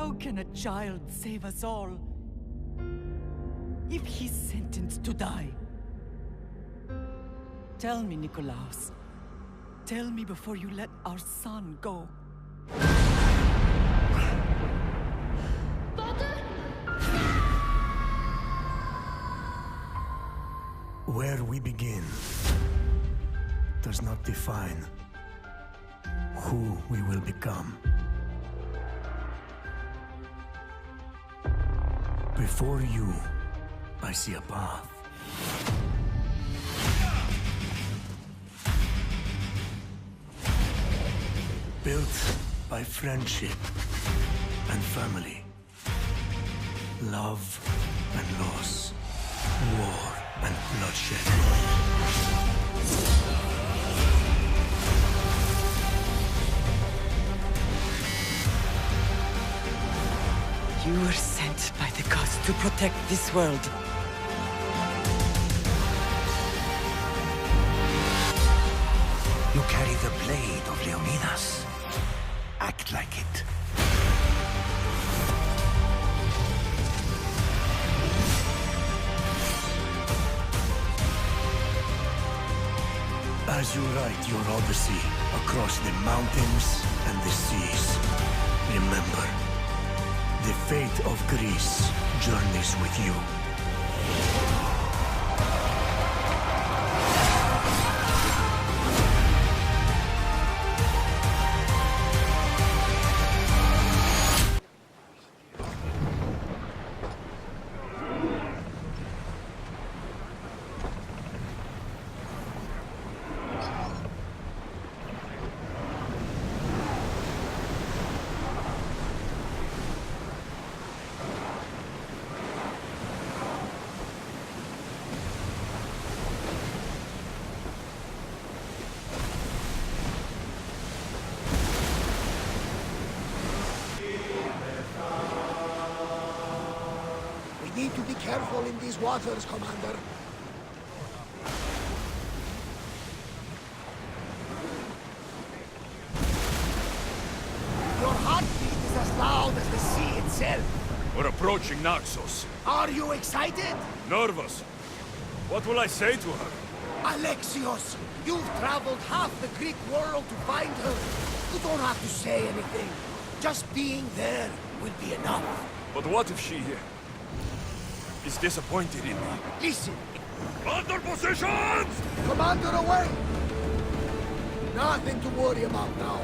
How can a child save us all if he's sentenced to die? Tell me, Nikolaos. Tell me before you let our son go. Where we begin does not define who we will become. Before you, I see a path. Built by friendship and family, love and loss, war and bloodshed. You were sent by the gods to protect this world. You carry the blade of Leonidas. Act like it. As you write your Odyssey across the mountains and the seas, remember, the fate of Greece journeys with you. We need to be careful in these waters, Commander. Your heartbeat is as loud as the sea itself. We're approaching Naxos. Are you excited? Nervous. What will I say to her? Alexios, you've traveled half the Greek world to find her. You don't have to say anything. Just being there will be enough. But what if she is disappointed in me? Listen, Under positions! Commander away! Nothing to worry about now.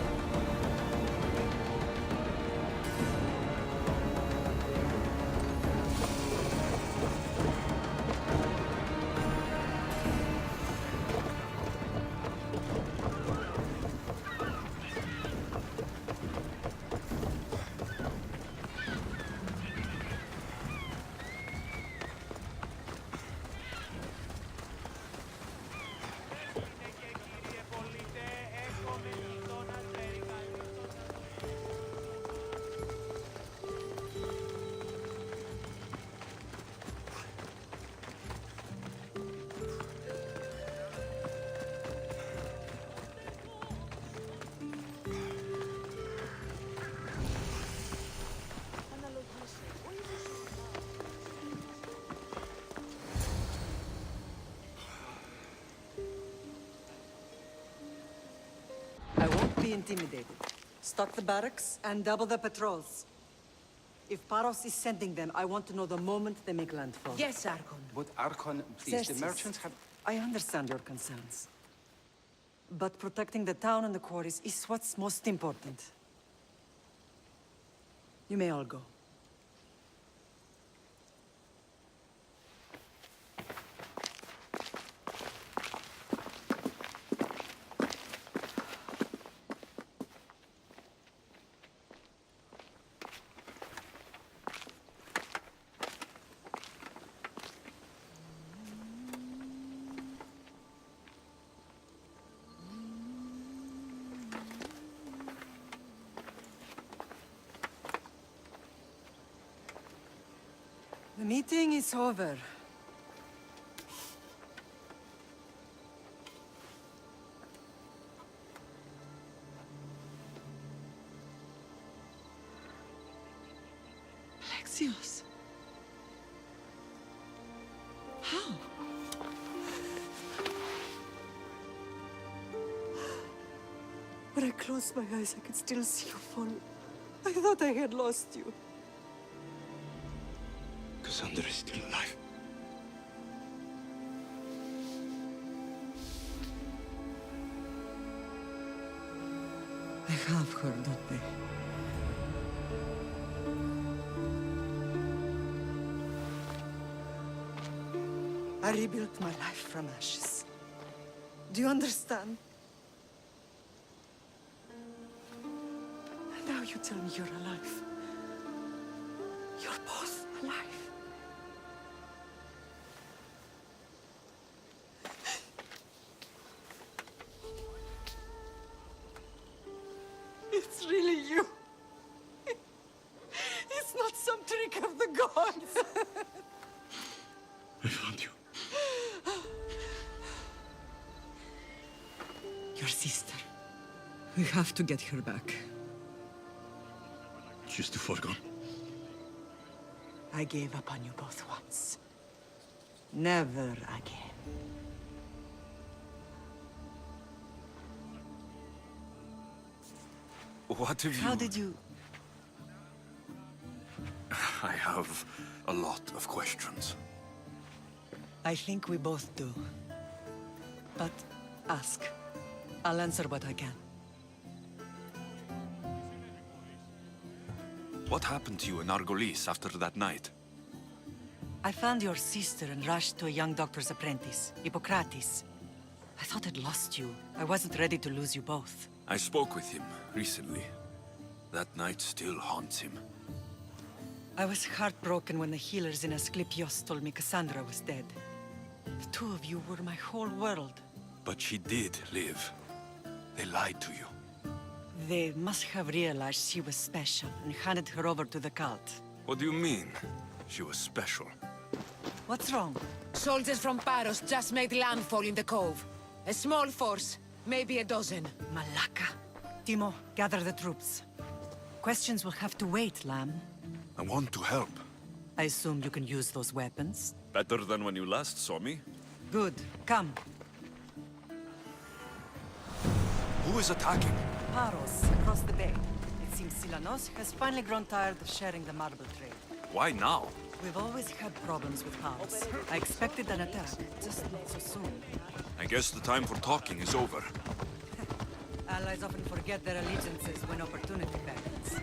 I won't be intimidated. Stock the barracks and double the patrols. If Paros is sending them, I want to know the moment they make landfall. Yes, Archon. But Archon, please, the Xerxes, merchants have... I understand your concerns. But protecting the town and the quarries is what's most important. You may all go. The meeting is over. Dios. How? When I closed my eyes, I could still see you fall. I thought I had lost you. Cassandra is still alive. They have her, don't they? I rebuilt my life from ashes. Do you understand? And now you tell me you're alive. You're both alive. It's really you. It's not some trick of the gods. I found you. Your sister. We have to get her back. She's too far gone. I gave up on you both once. Never again. What have you... How did you... I have a lot of questions. I think we both do. But ask. I'll answer what I can. What happened to you in Argolis after that night? I found your sister and rushed to a young doctor's apprentice, Hippocrates. I thought I'd lost you. I wasn't ready to lose you both. I spoke with him recently. That night still haunts him. I was heartbroken when the healers in Asclepios told me Cassandra was dead. The two of you were my whole world. But she did live. They lied to you. They must have realized she was special and handed her over to the cult. What do you mean? She was special. What's wrong? Soldiers from Paros just made landfall in the cove. A small force, maybe a dozen. Malaka. Timo, gather the troops. Questions will have to wait, Lamb. I want to help. I assume you can use those weapons? Better than when you last saw me. Good. Come. Who is attacking? Paros, across the bay. It seems Silanos has finally grown tired of sharing the marble trade. Why now? We've always had problems with Paros. I expected an attack, just not so soon. I guess the time for talking is over. Allies often forget their allegiances when opportunity beckons.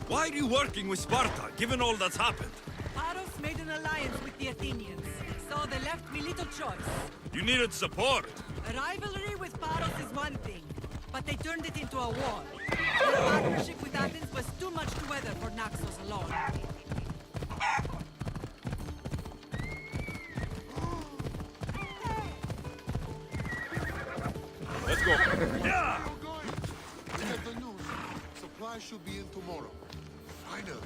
Why are you working with Sparta, given all that's happened? Paros made an alliance with the Athenians, so they left me little choice. You needed support. A rivalry with Paros is one thing, but they turned it into a war. Their partnership with Athens was too much to weather for Naxos alone. Let's go. Yeah! Get the news. Supplies should be in tomorrow. Finally.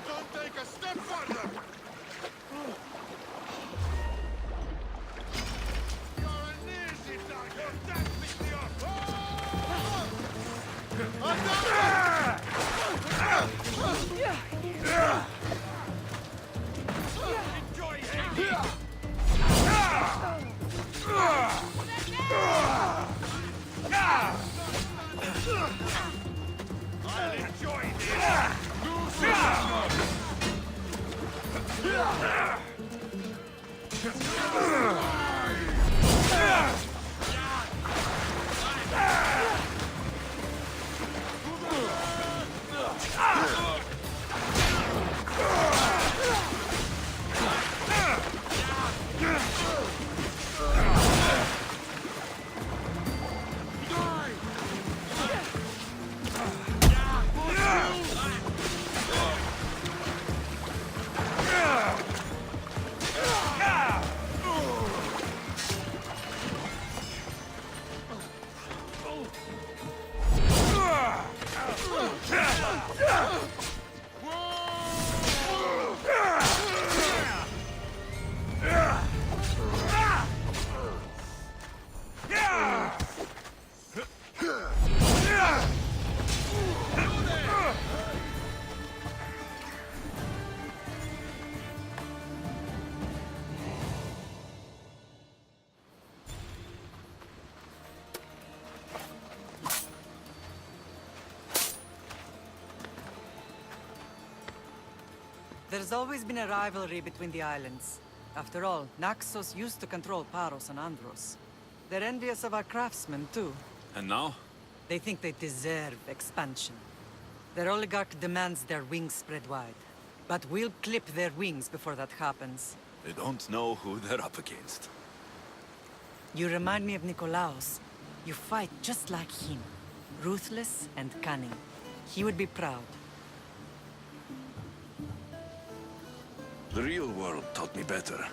Don't take a step further! You're an easy target! That picks me up! I'll enjoy this! There's always been a rivalry between the islands. After all, Naxos used to control Paros and Andros. They're envious of our craftsmen, too. And now? They think they deserve expansion. Their oligarch demands their wings spread wide. But we'll clip their wings before that happens. They don't know who they're up against. You remind me of Nikolaos. You fight just like him. Ruthless and cunning. He would be proud. The real world taught me better.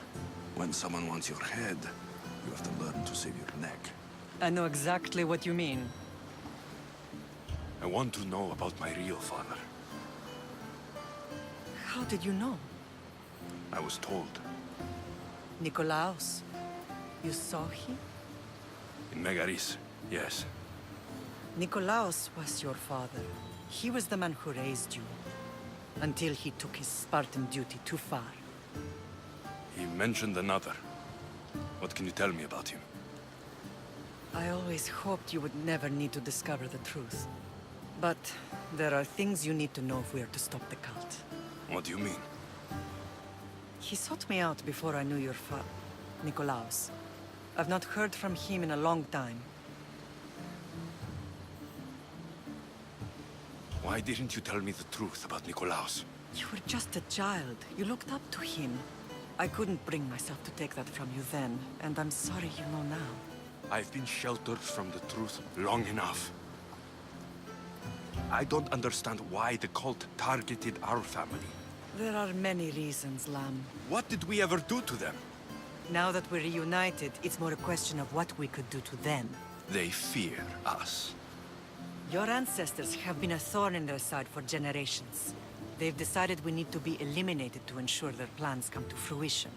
When someone wants your head, you have to learn to save your neck. I know exactly what you mean. I want to know about my real father. How did you know? I was told. Nikolaos. You saw him? In Megaris, yes. Nikolaos was your father. He was the man who raised you. Until he took his Spartan duty too far. He mentioned another. What can you tell me about him? I always hoped you would never need to discover the truth. But there are things you need to know if we are to stop the cult. What do you mean? He sought me out before I knew your Nikolaos. I've not heard from him in a long time. Why didn't you tell me the truth about Nikolaos? You were just a child. You looked up to him. I couldn't bring myself to take that from you then, and I'm sorry you know now. I've been sheltered from the truth long enough. I don't understand why the cult targeted our family. There are many reasons, Lam. What did we ever do to them? Now that we're reunited, it's more a question of what we could do to them. They fear us. Your ancestors have been a thorn in their side for generations. They've decided we need to be eliminated to ensure their plans come to fruition.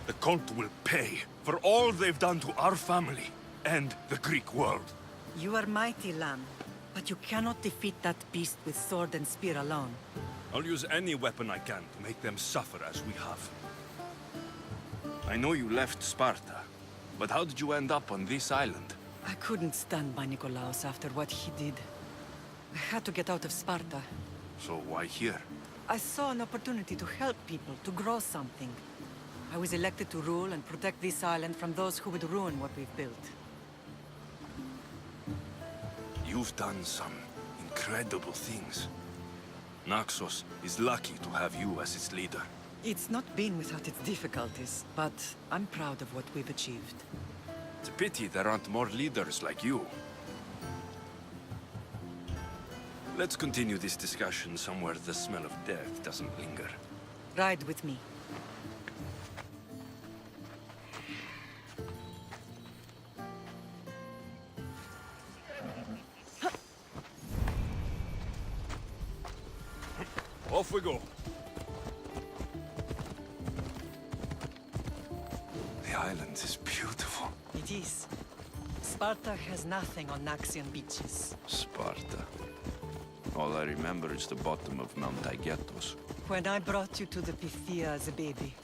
The cult will pay for all they've done to our family and the Greek world. You are mighty, Lam, but you cannot defeat that beast with sword and spear alone. I'll use any weapon I can to make them suffer as we have. I know you left Sparta, but how did you end up on this island? I couldn't stand by Nikolaos after what he did. I had to get out of Sparta. So why here? I saw an opportunity to help people, to grow something. I was elected to rule and protect this island from those who would ruin what we've built. You've done some incredible things. Naxos is lucky to have you as its leader. It's not been without its difficulties, but I'm proud of what we've achieved. It's a pity there aren't more leaders like you. Let's continue this discussion somewhere the smell of death doesn't linger. Ride with me. Off we go. The island is beautiful. It is. Sparta has nothing on Naxian beaches. Sparta. All I remember is the bottom of Mount Aigetos. When I brought you to the Pythia as a baby,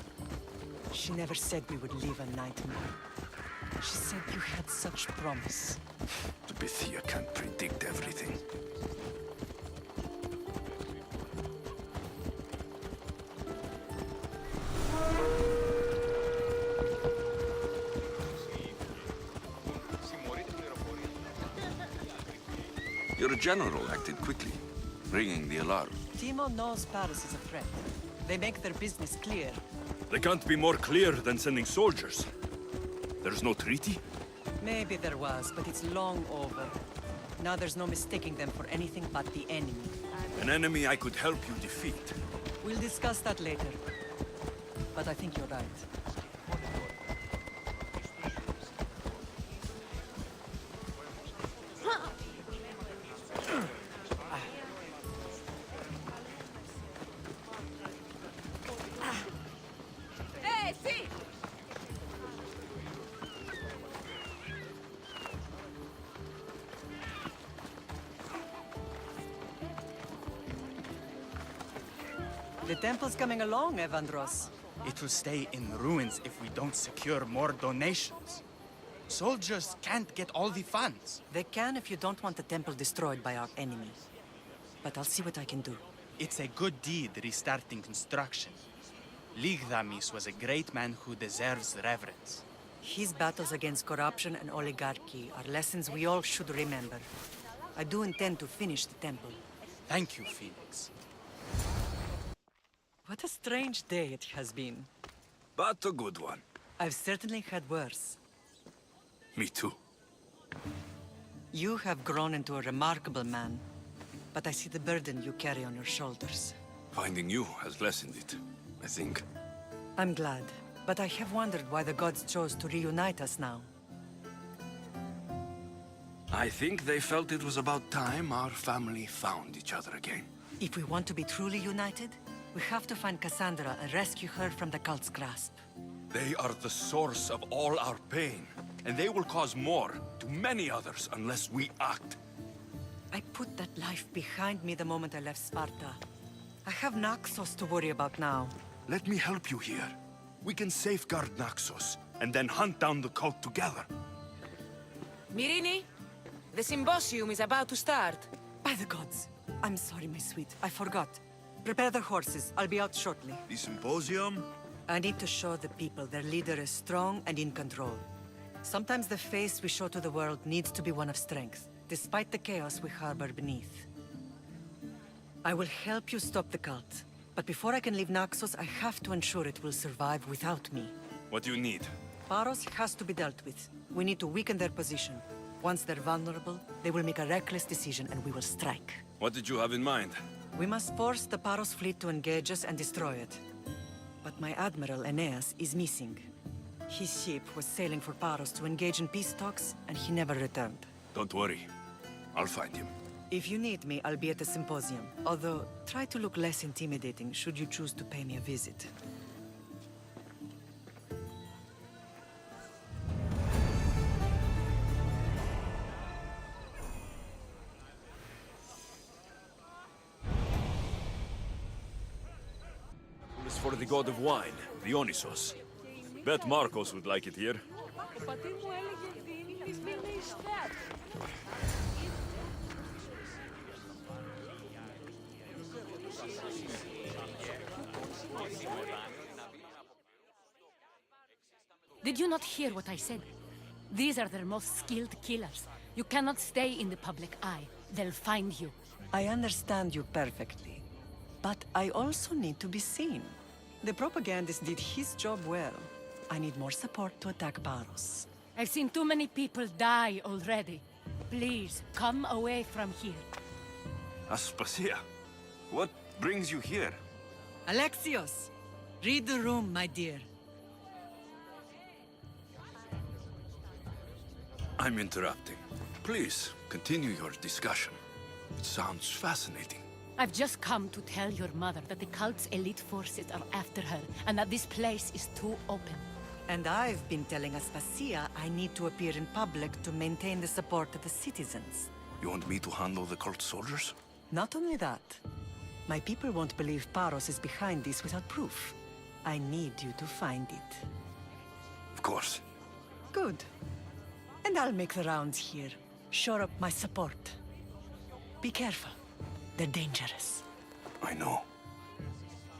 she never said we would live a nightmare. She said you had such promise. The Bithia can't predict everything. Your general acted quickly, ringing the alarm. Timo knows Paris is a threat. They make their business clear. They can't be more clear than sending soldiers. There's no treaty? Maybe there was, but it's long over. Now there's no mistaking them for anything but the enemy. An enemy I could help you defeat. We'll discuss that later. But I think you're right. The temple's coming along, Evandros. It will stay in ruins if we don't secure more donations. Soldiers can't get all the funds. They can if you don't want the temple destroyed by our enemy. But I'll see what I can do. It's a good deed restarting construction. Ligdamis was a great man who deserves reverence. His battles against corruption and oligarchy are lessons we all should remember. I do intend to finish the temple. Thank you, Phoenix. What a strange day it has been. But a good one. I've certainly had worse. Me too. You have grown into a remarkable man, but I see the burden you carry on your shoulders. Finding you has lessened it, I think. I'm glad, but I have wondered why the gods chose to reunite us now. I think they felt it was about time our family found each other again. If we want to be truly united, we have to find Cassandra and rescue her from the cult's grasp. They are the source of all our pain, and they will cause more to many others unless we act. I put that life behind me the moment I left Sparta. I have Naxos to worry about now. Let me help you here. We can safeguard Naxos, and then hunt down the cult together. Mirini, the symposium is about to start. By the gods! I'm sorry, my sweet. I forgot. Prepare the horses. I'll be out shortly. The symposium? I need to show the people their leader is strong and in control. Sometimes the face we show to the world needs to be one of strength, despite the chaos we harbor beneath. I will help you stop the cult. But before I can leave Naxos, I have to ensure it will survive without me. What do you need? Paros has to be dealt with. We need to weaken their position. Once they're vulnerable, they will make a reckless decision and we will strike. What did you have in mind? We must force the Paros fleet to engage us and destroy it. But my admiral, Aeneas, is missing. His ship was sailing for Paros to engage in peace talks, and he never returned. Don't worry. I'll find him. If you need me, I'll be at the symposium. Although, try to look less intimidating should you choose to pay me a visit. This is for the god of wine, Dionysos. Bet Marcos would like it here. Did you not hear what I said? These are their most skilled killers. You cannot stay in the public eye. They'll find you. I understand you perfectly. But I also need to be seen. The propagandist did his job well. I need more support to attack Paros. I've seen too many people die already. Please, come away from here. Aspasia, what brings you here? Alexios! Read the room, my dear. I'm interrupting. Please, continue your discussion. It sounds fascinating. I've just come to tell your mother that the cult's elite forces are after her, and that this place is too open. And I've been telling Aspasia I need to appear in public to maintain the support of the citizens. You want me to handle the cult soldiers? Not only that, my people won't believe Paros is behind this without proof. I need you to find it. Of course. Good. And I'll make the rounds here. Shore up my support. Be careful. They're dangerous. I know.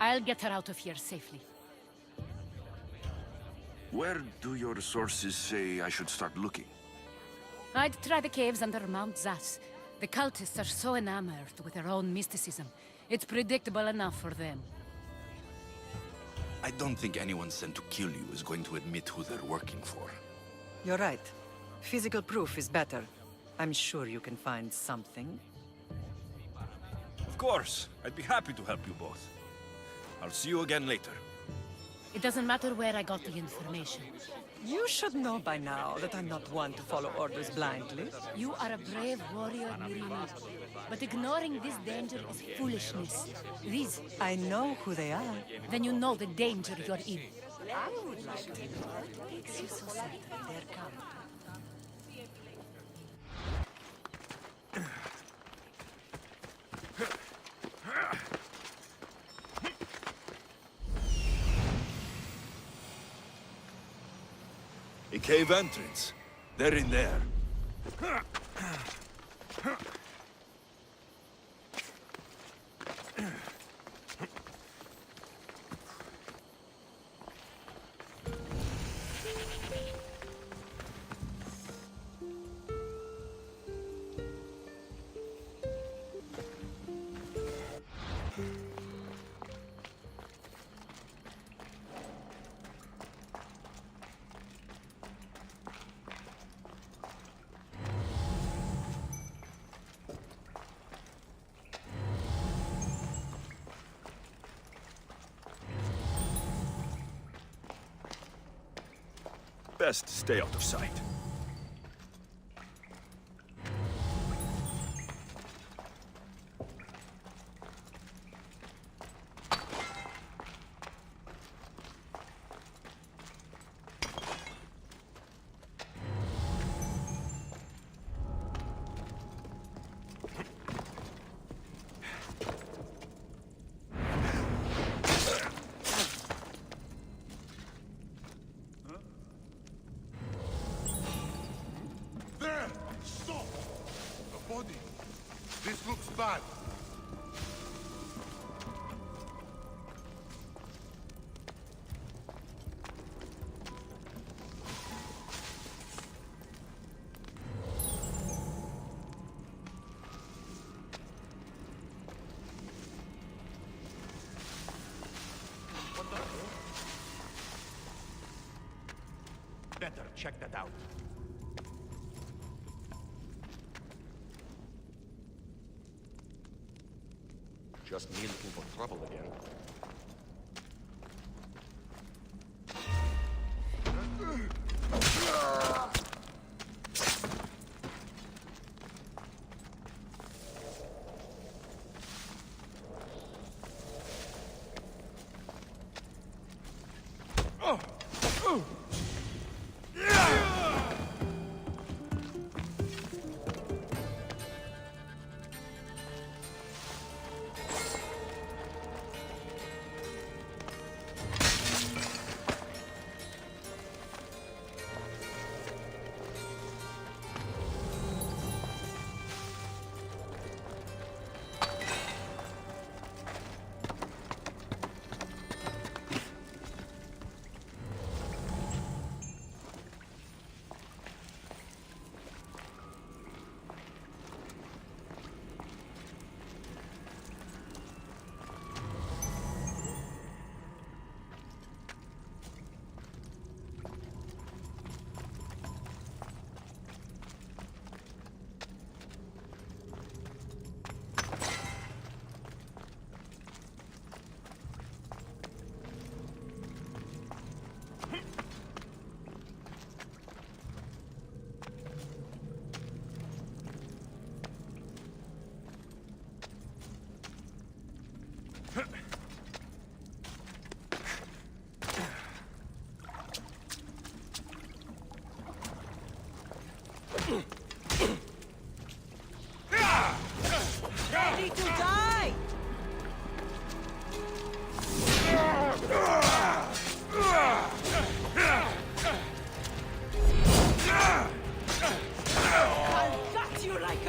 I'll get her out of here safely. Where do your sources say I should start looking? I'd try the caves under Mount Zas. The cultists are so enamored with their own mysticism. It's predictable enough for them. I don't think anyone sent to kill you is going to admit who they're working for. You're right. Physical proof is better. I'm sure you can find something. Of course. I'd be happy to help you both. I'll see you again later. It doesn't matter where I got the information. You should know by now that I'm not one to follow orders blindly. You are a brave warrior, Mirini. But ignoring this danger is foolishness. These, I know who they are. then you know the danger you're in. I would like to know what makes you so certain they're coming. A cave entrance. They're in there. Best stay out of sight. There! Stop! A body. This looks bad. Better check that out. Just me looking for trouble again.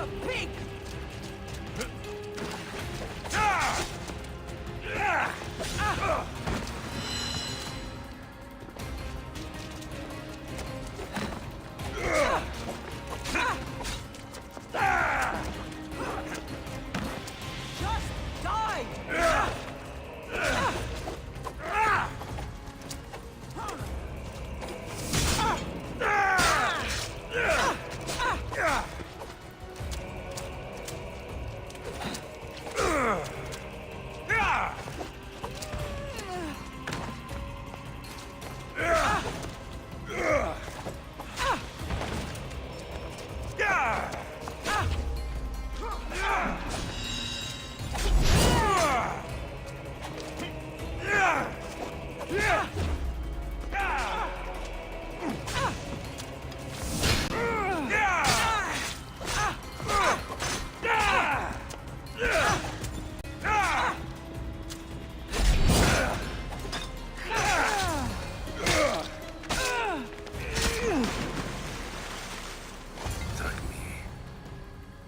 a pig! Just die!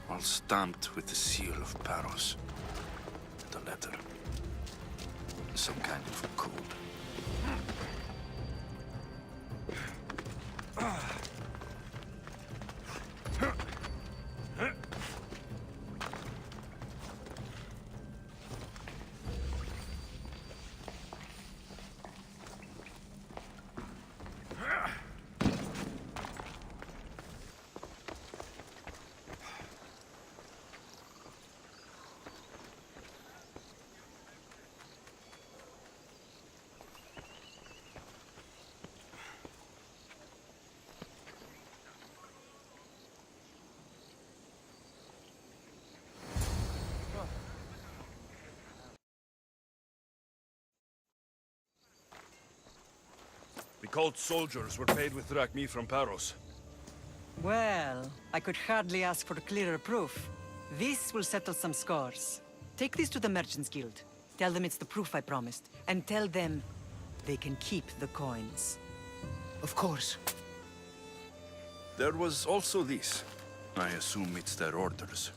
All stamped with the seal of Paros. And a letter. Some kind of code. The cult soldiers were paid with drachmi from Paros. Well, I could hardly ask for clearer proof. This will settle some scores. Take this to the Merchants Guild. Tell them it's the proof I promised. And tell them they can keep the coins. Of course. There was also this. I assume it's their orders.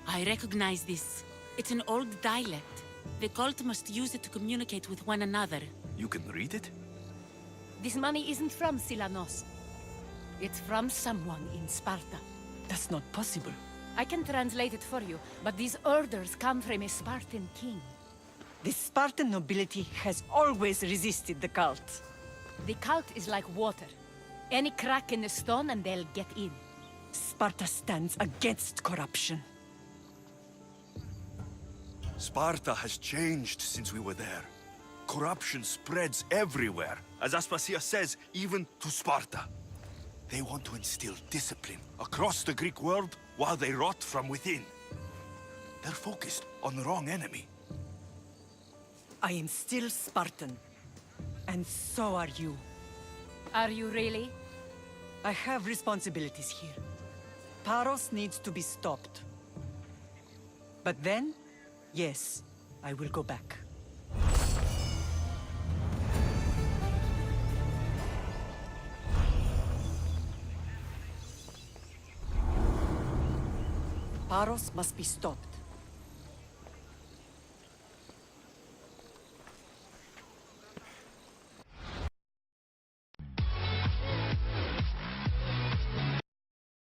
I recognize this. It's an old dialect. The cult must use it to communicate with one another. You can read it? This money isn't from Silanos. It's from someone in Sparta. That's not possible. I can translate it for you, but these orders come from a Spartan king. The Spartan nobility has always resisted the cult. The cult is like water. Any crack in the stone and they'll get in. Sparta stands against corruption. Sparta has changed since we were there. Corruption spreads everywhere. As Aspasia says, even to Sparta. They want to instill discipline across the Greek world while they rot from within. They're focused on the wrong enemy. I am still Spartan. And so are you. Are you really? I have responsibilities here. Paros needs to be stopped. But then, yes, I will go back. Paros must be stopped.